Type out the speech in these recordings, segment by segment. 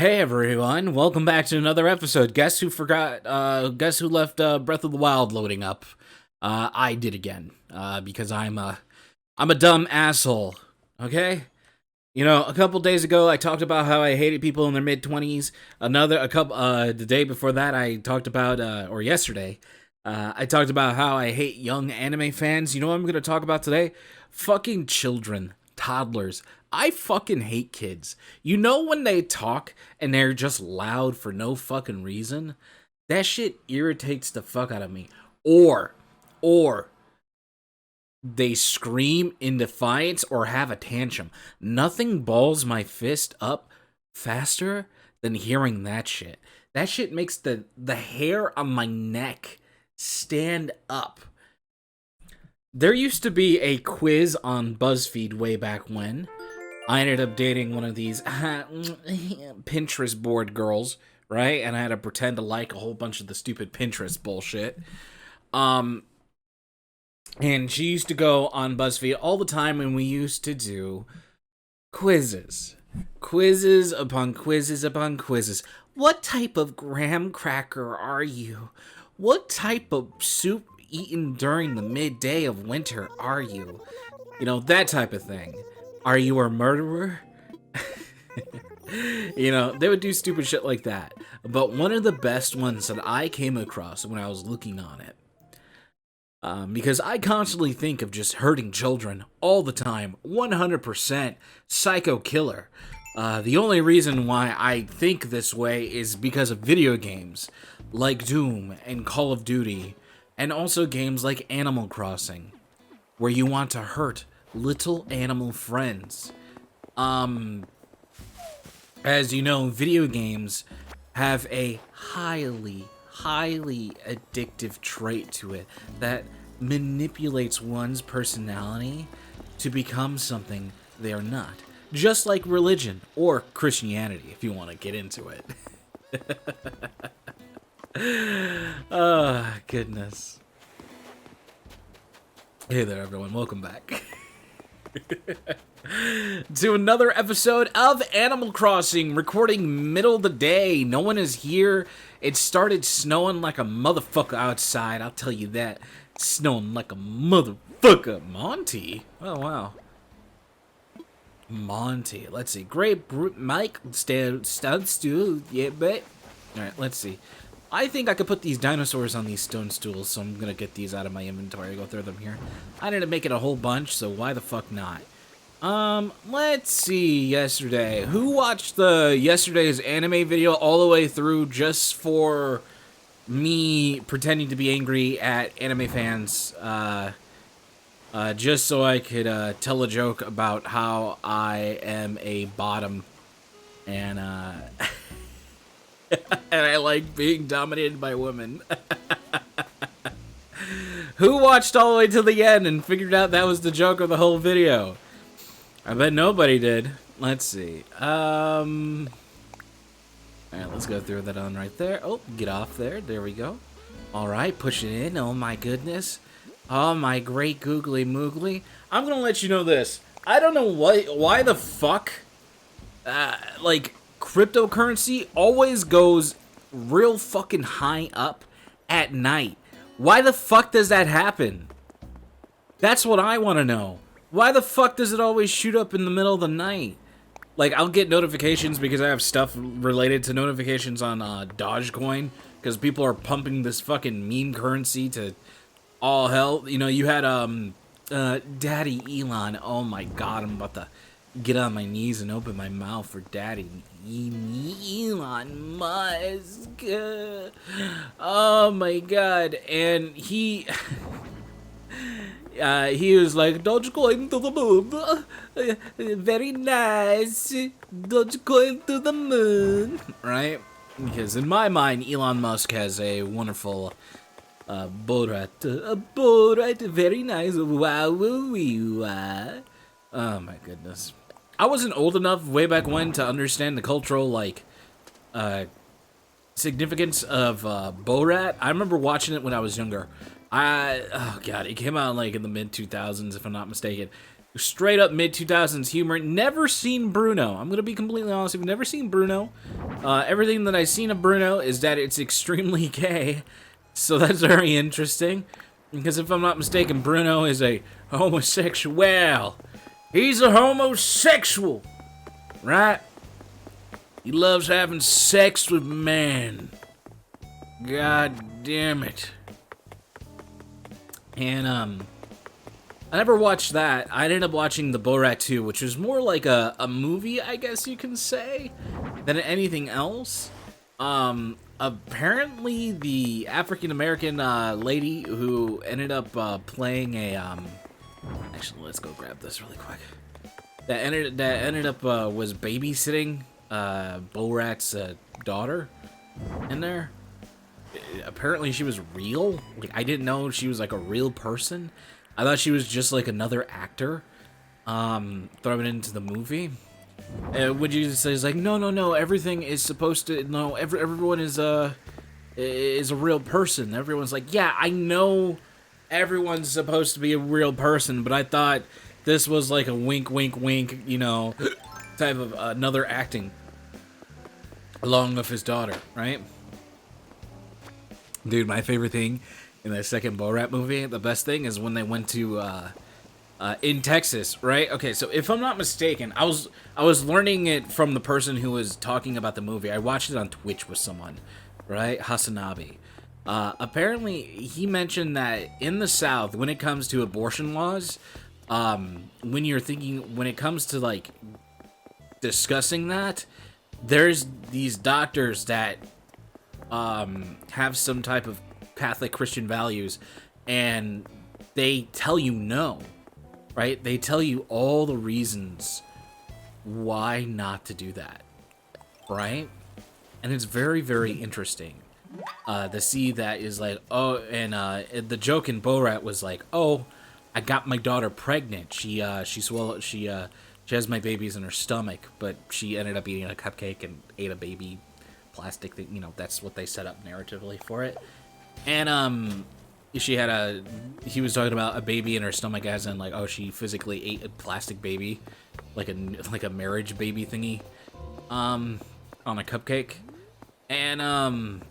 Hey everyone, welcome back to another episode. Guess who guess who left Breath of the Wild loading up? I did again. Because I'm a dumb asshole. Okay? You know, a couple days ago I talked about how I hated people in their mid-20s. The day before that I talked about, or yesterday, I talked about how I hate young anime fans. You know what I'm gonna talk about today? Fucking children. Toddlers. I fucking hate kids. You know when they talk and they're just loud for no fucking reason? That shit irritates the fuck out of me. Or they scream in defiance or have a tantrum. Nothing balls my fist up faster than hearing that shit. That shit makes the hair on my neck stand up. There used to be a quiz on BuzzFeed way back when. I ended up dating one of these Pinterest board girls, right? And I had to pretend to like a whole bunch of the stupid Pinterest bullshit. And she used to go on BuzzFeed all the time, and we used to do quizzes. Quizzes upon quizzes upon quizzes. What type of graham cracker are you? What type of soup eaten during the midday of winter are you? You know, that type of thing. Are you a murderer? You know, they would do stupid shit like that. But one of the best ones that I came across when I was looking on it, because I constantly think of just hurting children all the time, 100% psycho killer. The only reason why I think this way is because of video games like Doom and Call of Duty, and also games like Animal Crossing, where you want to hurt little animal friends. As you know, video games have a highly addictive trait to it that manipulates one's personality to become something they are not. Just like religion or Christianity, if you want to get into it. Oh, goodness. Hey there, everyone. Welcome back to another episode of Animal Crossing, recording middle of the day. No one is here. It started snowing like a motherfucker outside, I'll tell you that. It's snowing like a motherfucker. Monty? Oh, wow. Monty. Let's see. Grapefruit, Mike, stud stool. Yeah, but. Alright, let's see. I think I could put these dinosaurs on these stone stools, so I'm gonna get these out of my inventory. Go throw them here. I didn't make it a whole bunch, so why the fuck not? Let's see. Yesterday, who watched yesterday's anime video all the way through just for me pretending to be angry at anime fans? Just so I could tell a joke about how I am a bottom, and and I like being dominated by women. Who watched all the way to the end and figured out that was the joke of the whole video? I bet nobody did. Let's see. Alright, let's go through that on right there. Oh, get off there. There we go. Alright, push it in. Oh my goodness. Oh my great googly moogly. I'm gonna let you know this. I don't know why the fuck, like, cryptocurrency always goes real fucking high up at night. Why the fuck does that happen? That's what I want to know. Why the fuck does it always shoot up in the middle of the night? Like, I'll get notifications because I have stuff related to notifications on Dogecoin, because people are pumping this fucking meme currency to all hell. You know, you had Daddy Elon. Oh my god, I'm about to get on my knees and open my mouth for Daddy Elon Musk. Oh my god. And he was like, Dogecoin to the moon. Very nice. Dogecoin to the moon. Right? Because in my mind, Elon Musk has a wonderful boat ride. Very nice. Wow, wow. Oh my goodness. I wasn't old enough way back when to understand the cultural, like, significance of Borat. I remember watching it when I was younger. Oh god, it came out like in the mid 2000s, if I'm not mistaken. Straight up mid-2000s humor. Never seen Bruno. I'm going to be completely honest. I've never seen Bruno. Everything that I've seen of Bruno is that it's extremely gay. So that's very interesting. Because if I'm not mistaken, Bruno is a homosexual. He's a homosexual. Right? He loves having sex with men. God damn it. And, I never watched that. I ended up watching the Borat 2, which was more like a movie, I guess you can say, than anything else. Apparently the African-American lady who ended up playing a actually, let's go grab this really quick. That ended up was babysitting Borat's daughter in there. Apparently she was real. Like, I didn't know she was like a real person. I thought she was just like another actor thrown into the movie. Would you say is like no, everything is supposed to everyone is a real person. Everyone's like, yeah, I know everyone's supposed to be a real person, but I thought this was like a wink wink wink, you know, type of another acting along with his daughter, right? Dude, my favorite thing in the second Borat movie, the best thing is when they went to in Texas, right? Okay, so if I'm not mistaken, I was learning it from the person who was talking about the movie. I watched it on Twitch with someone, right? Hasanabi. Apparently, he mentioned that in the South, when it comes to abortion laws, when it comes to like discussing that, there's these doctors that have some type of Catholic Christian values, and they tell you no, right? They tell you all the reasons why not to do that, right? And it's very, very interesting to see that is like, oh, and the joke in Borat was like, oh, I got my daughter pregnant. She has my babies in her stomach, but she ended up eating a cupcake and ate a baby plastic thing. You know, that's what they set up narratively for it. And he was talking about a baby in her stomach, as in like, oh, she physically ate a plastic baby, like a marriage baby thingy, on a cupcake. And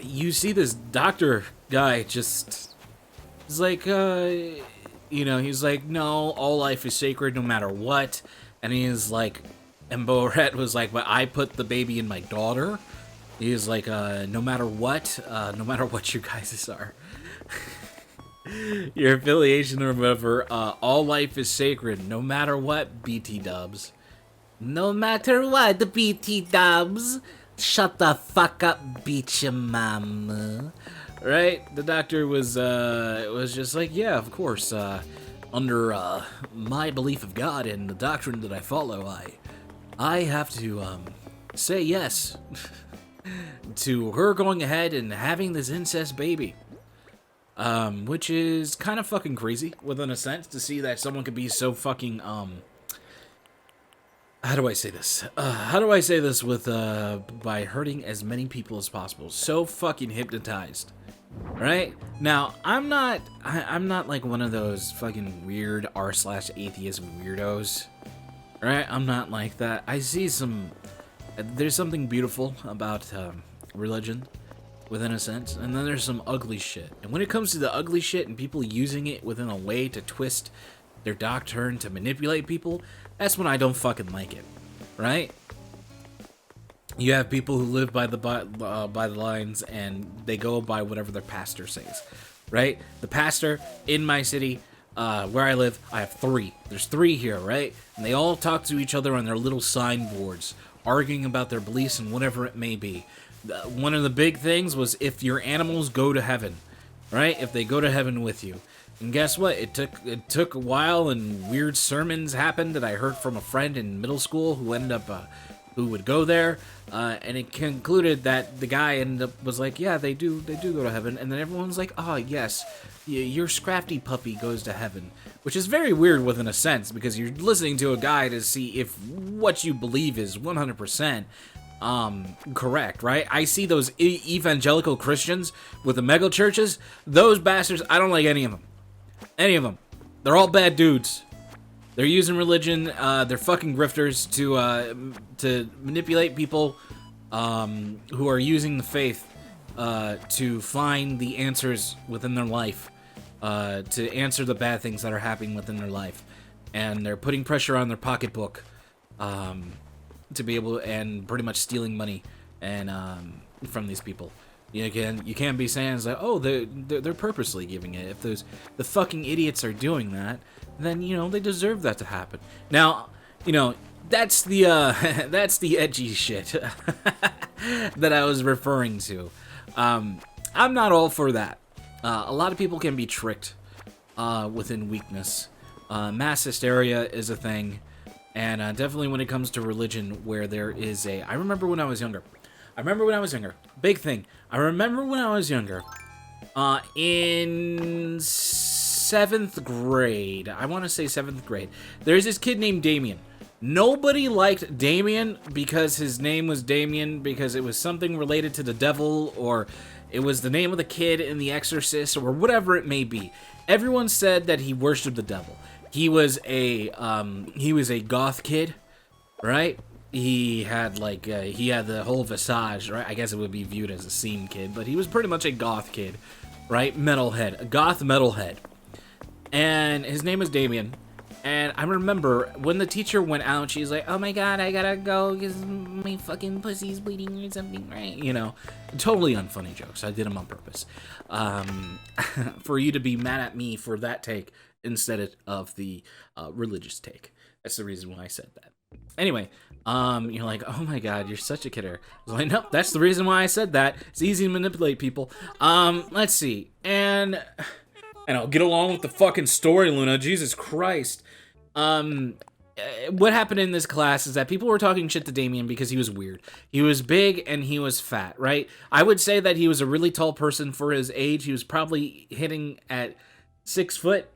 you see this doctor guy just is like, you know, he's like, no, all life is sacred no matter what. And he's like, and Borat was like, but I put the baby in my daughter. He's like, no matter what you guys are, your affiliation or whatever, all life is sacred, no matter what, BT dubs. No matter what, the BT dubs. Shut the fuck up, beat your mama. Right? The doctor was just like, yeah, of course, under my belief of God and the doctrine that I follow, I have to say yes to her going ahead and having this incest baby. Which is kind of fucking crazy, within a sense, to see that someone could be so fucking, how do I say this? How do I say this with, by hurting as many people as possible? So fucking hypnotized. Right? Now, I'm not like one of those fucking weird r/atheist weirdos. Right? I'm not like that. I see there's something beautiful about, religion, within a sense, and then there's some ugly shit. And when it comes to the ugly shit and people using it within a way to twist their doctrine to manipulate people, that's when I don't fucking like it, right? You have people who live by the lines, and they go by whatever their pastor says, right? The pastor in my city, where I live, I have 3. There's 3 here, right? And they all talk to each other on their little signboards, arguing about their beliefs and whatever it may be. One of the big things was if your animals go to heaven, right? If they go to heaven with you. And guess what? It took a while, and weird sermons happened that I heard from a friend in middle school who ended up who would go there, and it concluded that the guy was like, yeah, they do go to heaven. And then everyone's like, oh yes, your Scrafty puppy goes to heaven, which is very weird within a sense, because you're listening to a guy to see if what you believe is 100% correct, right? I see those evangelical Christians with the mega churches. Those bastards, I don't like any of them. Any of them. They're all bad dudes. They're using religion. They're fucking grifters to manipulate people who are using the faith to find the answers within their life, to answer the bad things that are happening within their life. And they're putting pressure on their pocketbook to be able and pretty much stealing money and from these people. You can't be saying it's like, oh, they're purposely giving it. If the fucking idiots are doing that, then they deserve that to happen. Now, that's the that's the edgy shit that I was referring to. I'm not all for that. A lot of people can be tricked within weakness. Mass hysteria is a thing, and definitely when it comes to religion, where there is I remember when I was younger. Big thing. I remember when I was younger, in 7th grade. I want to say 7th grade. There's this kid named Damien. Nobody liked Damien because his name was Damien, because it was something related to the devil, or it was the name of the kid in The Exorcist, or whatever it may be. Everyone said that he worshipped the devil. He was a goth kid, right? He had the whole visage, right? I guess it would be viewed as a scene kid, but he was pretty much a goth kid, right? Metalhead, a goth metalhead. And his name was Damien. And I remember when the teacher went out, she's like, oh my god, I gotta go because my fucking pussy's bleeding or something, right? Totally unfunny jokes. I did them on purpose. For you to be mad at me for that take instead of the religious take. That's the reason why I said that. Anyway, you're like, oh my god, you're such a kidder. I was like, nope, that's the reason why I said that. It's easy to manipulate people. Let's see. And I'll get along with the fucking story, Luna. Jesus Christ. What happened in this class is that people were talking shit to Damien because he was weird. He was big and he was fat, right? I would say that he was a really tall person for his age. He was probably hitting at 6 foot,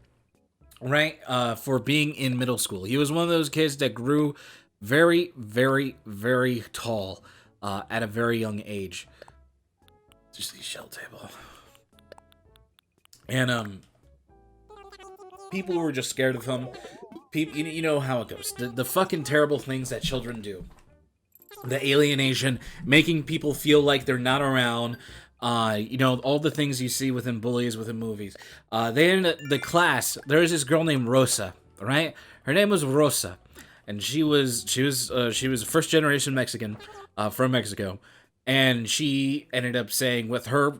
right? For being in middle school. He was one of those kids that grew very, very, very tall at a very young age. Just the shell table. And people were just scared of him. People, you know how it goes. The fucking terrible things that children do. The alienation, making people feel like they're not around. All the things you see within bullies, within movies. The class, there was this girl named Rosa, right? Her name was Rosa, and she was a first generation Mexican, from Mexico, and she ended up saying with her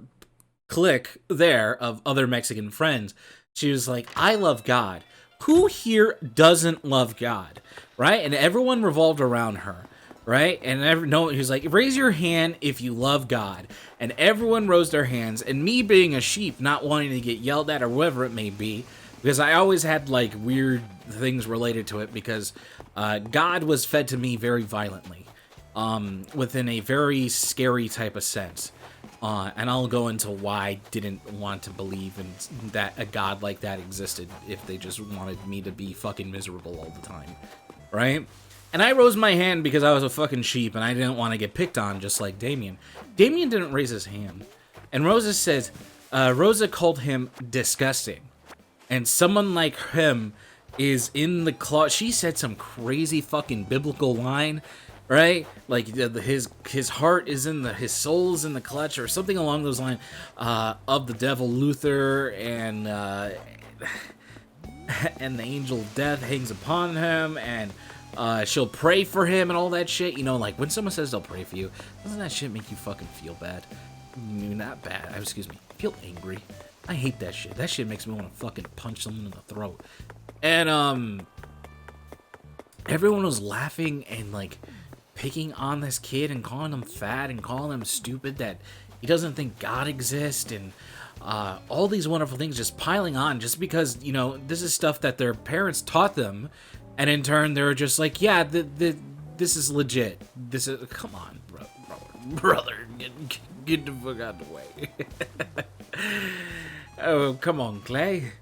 clique there of other Mexican friends, she was like, I love God. Who here doesn't love God, right? And everyone revolved around her, right? And he was like, raise your hand if you love God. And everyone rose their hands. And me being a sheep, not wanting to get yelled at or whatever it may be, because I always had like weird things related to it, because God was fed to me very violently, within a very scary type of sense. And I'll go into why I didn't want to believe in that a god like that existed if they just wanted me to be fucking miserable all the time, right? And I rose my hand because I was a fucking sheep and I didn't want to get picked on just like Damien. Damien didn't raise his hand. And Rosa called him disgusting. And someone like him is in the closet. She said some crazy fucking biblical line, right? Like his heart is his soul's in the clutch or something along those lines, of the devil Luther, and the angel of death hangs upon him, and she'll pray for him and all that shit. Like when someone says they'll pray for you, doesn't that shit make you fucking feel bad? Not bad, excuse me, feel angry. I hate that shit. That shit makes me want to fucking punch someone in the throat. And everyone was laughing and like picking on this kid and calling him fat and calling him stupid, that he doesn't think God exists, and all these wonderful things just piling on just because, this is stuff that their parents taught them, and in turn they're just like, yeah, this is legit. This is, come on, brother, get the fuck out of the way. Oh, come on, Clay.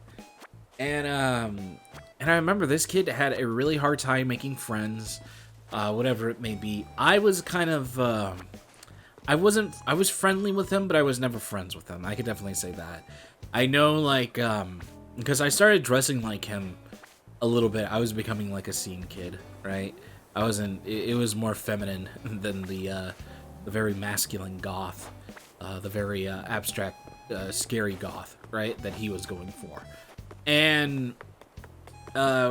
And I remember this kid had a really hard time making friends. Whatever it may be. I was kind of, I was friendly with him, but I was never friends with him. I could definitely say that. I know, like, because I started dressing like him a little bit. I was becoming like a scene kid, right? I wasn't. It was more feminine than the very masculine goth, the very abstract, scary goth, right? That he was going for, and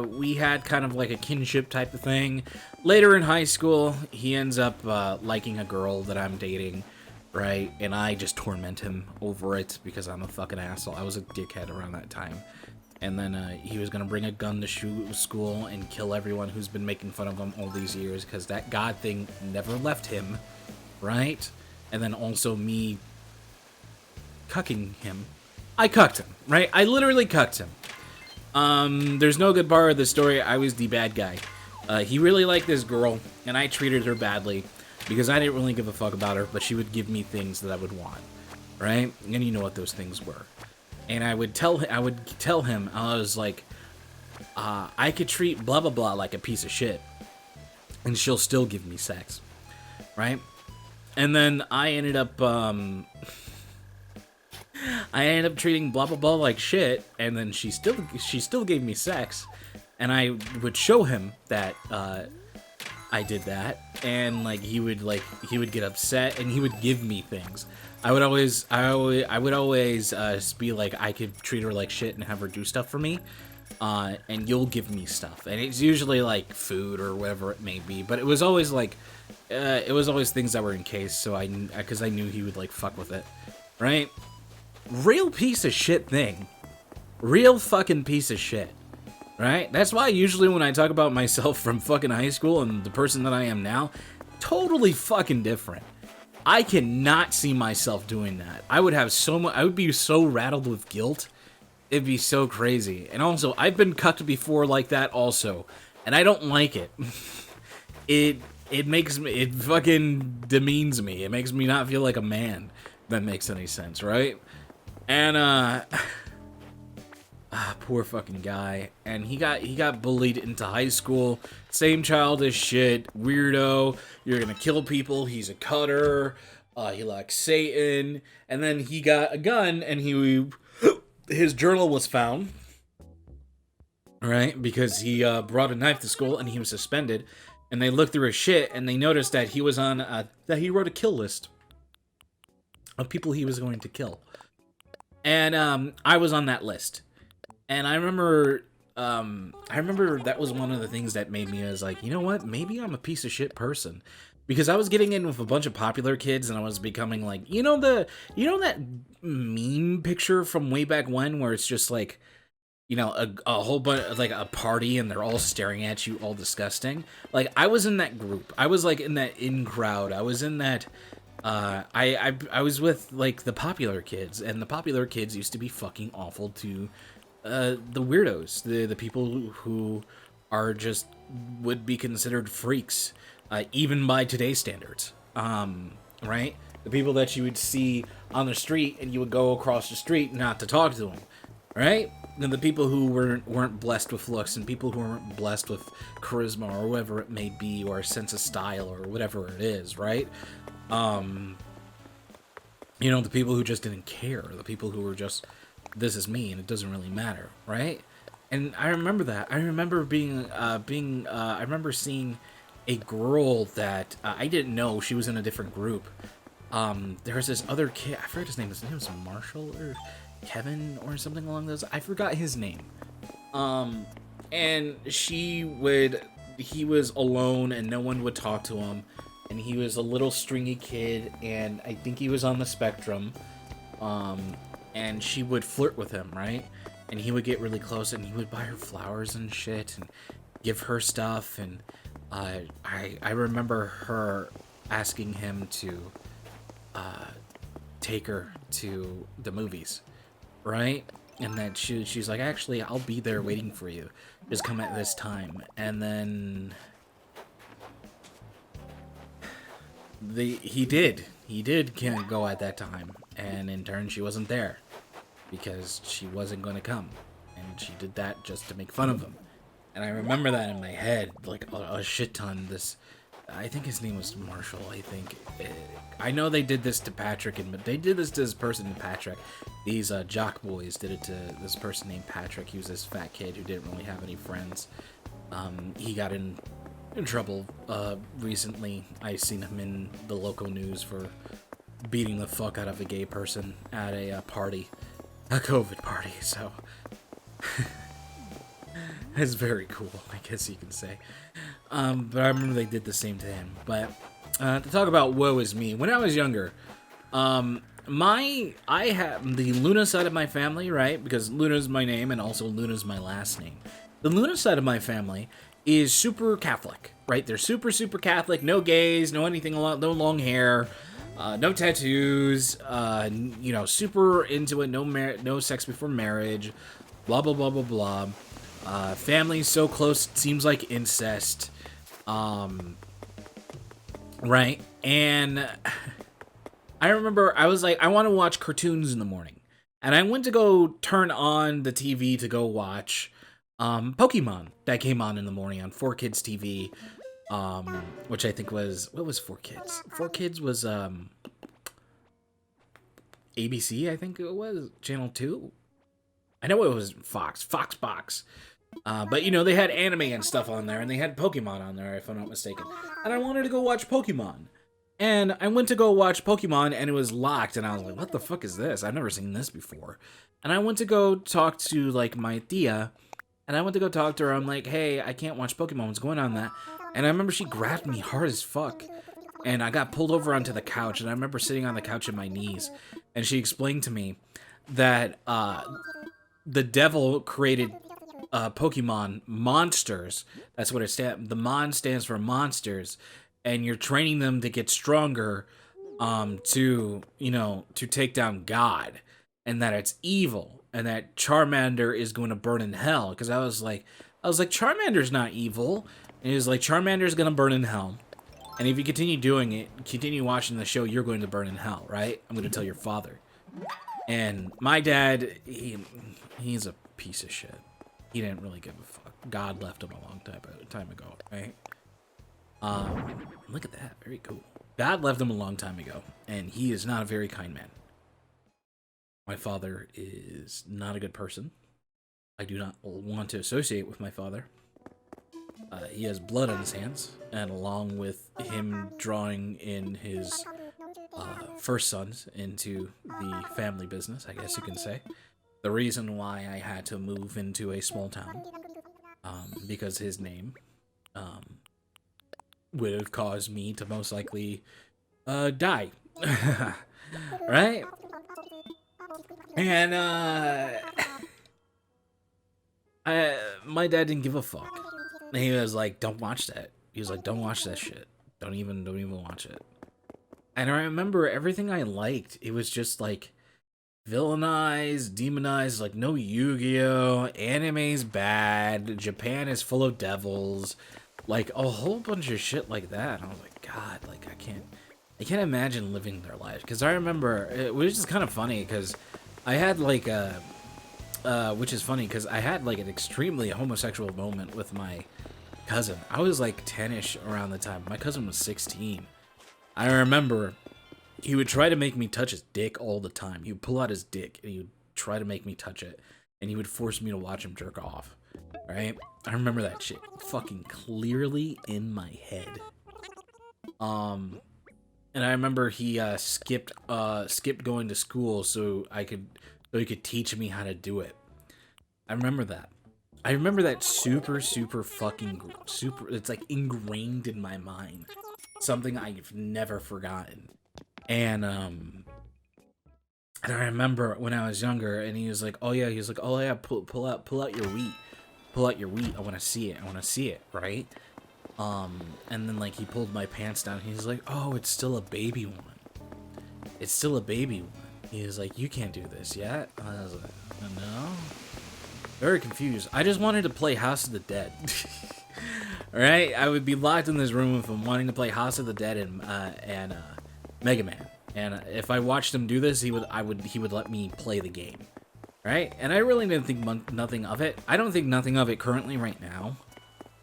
we had kind of like a kinship type of thing. Later in high school, he ends up liking a girl that I'm dating, right? And I just torment him over it because I'm a fucking asshole. I was a dickhead around that time. And then he was going to bring a gun to school and kill everyone who's been making fun of him all these years because that God thing never left him, right? And then also me cucking him. I cucked him, right? I literally cucked him. There's no good part of the story. I was the bad guy. He really liked this girl, and I treated her badly because I didn't really give a fuck about her, but she would give me things that I would want, right? And you know what those things were. And I would tell him, I was like, I could treat blah blah blah like a piece of shit, and she'll still give me sex, right? And then I ended up treating blah blah blah like shit, and then she still gave me sex, and I would show him that I did that, and like he would get upset, and he would give me things. I would always be like, I could treat her like shit and have her do stuff for me, and you'll give me stuff, and it's usually like food or whatever it may be, but it was always like, it was always things that were in case, so because I knew he would like fuck with it, right? Real piece of shit thing, real fucking piece of shit, right? That's why usually when I talk about myself from fucking high school and the person that I am now, totally fucking different. I cannot see myself doing that. I would have so much. I would be so rattled with guilt. It'd be so crazy. And also, I've been cucked before like that also, and I don't like it. It fucking demeans me. It makes me not feel like a man. If that makes any sense, right? And poor fucking guy. And he got bullied into high school. Same childish shit. Weirdo. You're gonna kill people. He's a cutter. He likes Satan. And then he got a gun, and his journal was found. Right? Because he brought a knife to school, and he was suspended. And they looked through his shit, and they noticed that he was on that he wrote a kill list of people he was going to kill. And I was on that list. And I remember that was one of the things that made me, I was like, you know what? Maybe I'm a piece of shit person. Because I was getting in with a bunch of popular kids, and I was becoming like, you know that meme picture from way back when, where it's just like, you know, a whole bunch, like a party, and they're all staring at you, all disgusting. Like, I was in that group. I was like in that in crowd. I was in that. I was with like the popular kids, and the popular kids used to be fucking awful to the weirdos, the people who are just would be considered freaks, even by today's standards. Right? The people that you would see on the street, and you would go across the street not to talk to them, right? And the people who weren't blessed with looks, and people who weren't blessed with charisma, or whatever it may be, or a sense of style, or whatever it is, right? You know, the people who just didn't care, the people who were just, this is me, and it doesn't really matter, right? And I remember that. I remember I remember seeing a girl that I didn't know. She was in a different group. There was this other kid, I forgot his name. His name was Marshall or Kevin or something along those. I forgot his name. And he was alone, and no one would talk to him. And he was a little stringy kid, and I think he was on the spectrum. And she would flirt with him, right? And he would get really close, and he would buy her flowers and shit, and give her stuff. And I remember her asking him to take her to the movies, right? And that she's like, actually, I'll be there waiting for you. Just come at this time. And then he did go at that time, and in turn she wasn't there because she wasn't going to come, and she did that just to make fun of him. And I remember that in my head like a shit ton. This I think his name was Marshall. I think. I know they did this to Patrick, and they did this to this person named Patrick. These jock boys did it to this person named Patrick. He was this fat kid who didn't really have any friends. He got in trouble recently. I seen him in the local news for beating the fuck out of a gay person at a party, a COVID party. So it's very cool, I guess you can say. But I remember they did the same to him. But to talk about woe is me, when I was younger, I have the Luna side of my family, right? Because Luna's my name and also Luna's my last name. The Luna side of my family is super Catholic, right? They're super, super Catholic. No gays, no anything, no long hair, no tattoos, you know, super into it. No sex before marriage, blah, blah, blah, blah, blah. Family's so close, it seems like incest. Right? And I remember I was like, I want to watch cartoons in the morning. And I went to go turn on the TV to go watch Pokemon that came on in the morning on 4Kids TV. Which I think was, what was 4Kids? 4Kids was ABC, I think it was, Channel 2. I know it was Foxbox. But, you know, they had anime and stuff on there, and they had Pokemon on there, if I'm not mistaken. And I wanted to go watch Pokemon. And I went to go watch Pokemon, and it was locked, and I was like, what the fuck is this? I've never seen this before. And I went to go talk to, like, my tia, and I went to go talk to her. I'm like, hey, I can't watch Pokemon. What's going on that? And I remember she grabbed me hard as fuck. And I got pulled over onto the couch, and I remember sitting on the couch on my knees. And she explained to me that the devil created Pokemon monsters. That's what it stands. The Mon stands for monsters, and you're training them to get stronger, to, you know, to take down God, and that it's evil, and that Charmander is going to burn in hell. Because I was like, Charmander's not evil. And he was like, Charmander's going to burn in hell, and if you continue doing it, continue watching the show, you're going to burn in hell, right? I'm going to tell your father. And my dad, he's a piece of shit. He didn't really give a fuck. God left him a long time ago, right? Look at that. Very cool. God left him a long time ago, and he is not a very kind man. My father is not a good person. I do not want to associate with my father. He has blood on his hands, and along with him drawing in his first sons into the family business, I guess you can say. The reason why I had to move into a small town, because his name would have caused me to most likely die, right? And my dad didn't give a fuck. He was like, "Don't watch that." He was like, "Don't watch that shit. Don't even watch it." And I remember everything I liked. It was just like villainized, demonized, like no Yu-Gi-Oh! Anime's bad, Japan is full of devils, like a whole bunch of shit like that. And I was like, God, like I can't imagine living their life. Because I remember, which is kind of funny, because I had like a, which is funny, because I had like an extremely homosexual moment with my cousin. I was like 10-ish around the time. My cousin was 16. I remember he would try to make me touch his dick all the time. He would pull out his dick and he would try to make me touch it. And he would force me to watch him jerk off. Right? I remember that shit fucking clearly in my head. And I remember he skipped going to school so he could teach me how to do it. I remember that. I remember that super fucking it's like ingrained in my mind. Something I've never forgotten. And I remember when I was younger, and he was like, "Oh yeah," pull out your wheat, I want to see it, right? And then like he pulled my pants down. He's like, "Oh, it's still a baby one. He was like, "You can't do this yet." I was like, "No." Very confused. I just wanted to play House of the Dead. Right? I would be locked in this room if I'm wanting to play House of the Dead and Mega Man. And if I watched him do this, he would let me play the game. Right? And I really didn't think nothing of it. I don't think nothing of it currently right now.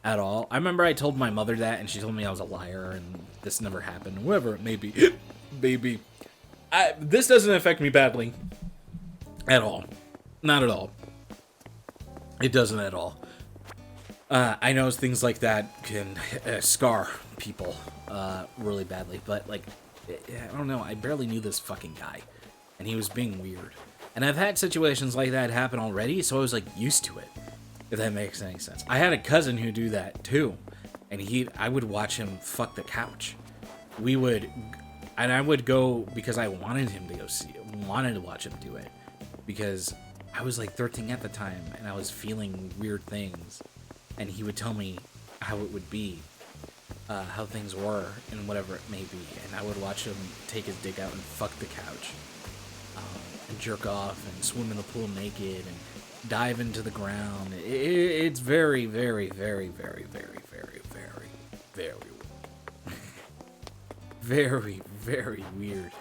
at all. I remember I told my mother that, and she told me I was a liar, and this never happened. Whatever it may be. Baby. This doesn't affect me badly. At all. Not at all. It doesn't at all. I know things like that can scar people really badly, but, like, I don't know. I barely knew this fucking guy, and he was being weird. And I've had situations like that happen already, so I was, like, used to it, if that makes any sense. I had a cousin who do that, too, and I would watch him fuck the couch. And I would go because I wanted him to go see it, wanted to watch him do it, because I was, like, 13 at the time, and I was feeling weird things, and he would tell me how it would be, how things were, and whatever it may be, and I would watch him take his dick out and fuck the couch, and jerk off, and swim in the pool naked, and dive into the ground. It's very, very, very, very, very, very, very, very, very, very weird.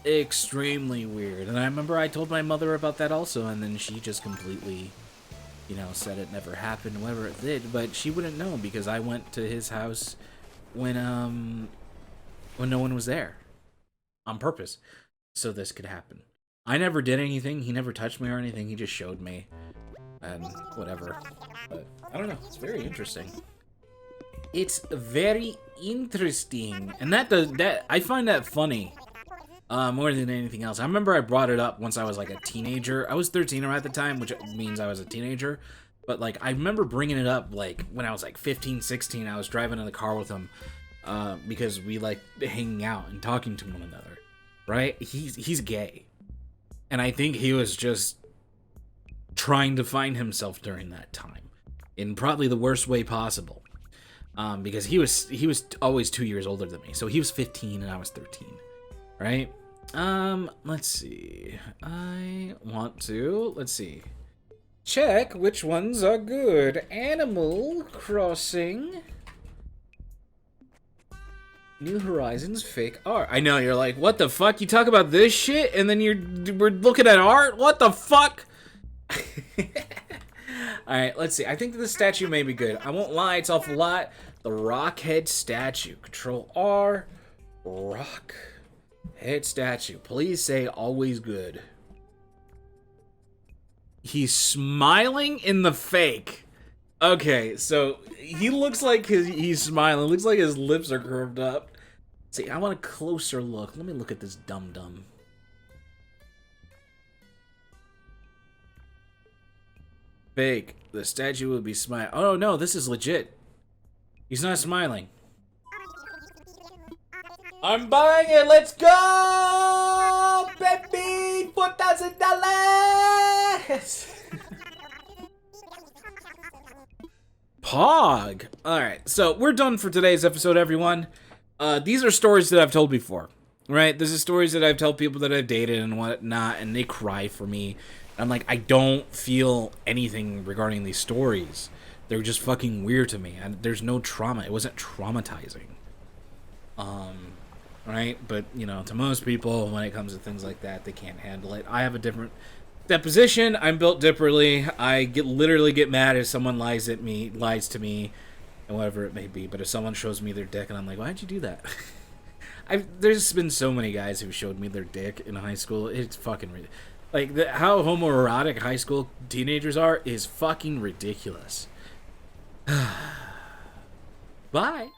Extremely weird. And I remember I told my mother about that also, and then she just completely, you know, said it never happened, whatever it did, but she wouldn't know because I went to his house when no one was there on purpose so this could happen. I never did anything. He never touched me or anything. He just showed me and whatever. But I don't know. It's very interesting. It's very interesting. And that I find that funny. More than anything else. I remember I brought it up once I was like a teenager. I was 13 at the time, which means I was a teenager. But like, I remember bringing it up like when I was like 15, 16. I was driving in the car with him because we like hanging out and talking to one another. Right? He's gay. And I think he was just trying to find himself during that time in probably the worst way possible. Because he was always 2 years older than me. So he was 15 and I was 13. Right? Let's see. Let's see. Check which ones are good. Animal Crossing. New Horizons, fake art. I know, you're like, what the fuck? You talk about this shit and then we're looking at art? What the fuck? Alright, let's see. I think that the statue may be good. I won't lie, it's off a lot. The Rockhead statue. Control R. Rock. Head statue. Please say always good. He's smiling in the fake. Okay, so he looks like he's smiling. It looks like his lips are curved up. See, I want a closer look. Let me look at this dum-dum. Fake. The statue would be smiling. Oh, no, this is legit. He's not smiling. I'm buying it. Let's go, baby. $4,000. Pog. All right, so we're done for today's episode, everyone. These are stories that I've told before, right? This is stories that I've told people that I've dated and whatnot, and they cry for me. I'm like, I don't feel anything regarding these stories. They're just fucking weird to me, and there's no trauma. It wasn't traumatizing. Right? But, you know, to most people, when it comes to things like that, they can't handle it. I have a different deposition. I'm built differently. I literally get mad if someone lies to me, and whatever it may be. But if someone shows me their dick, and I'm like, why'd you do that? There's been so many guys who showed me their dick in high school. It's fucking ridiculous. Like, how homoerotic high school teenagers are is fucking ridiculous. Bye.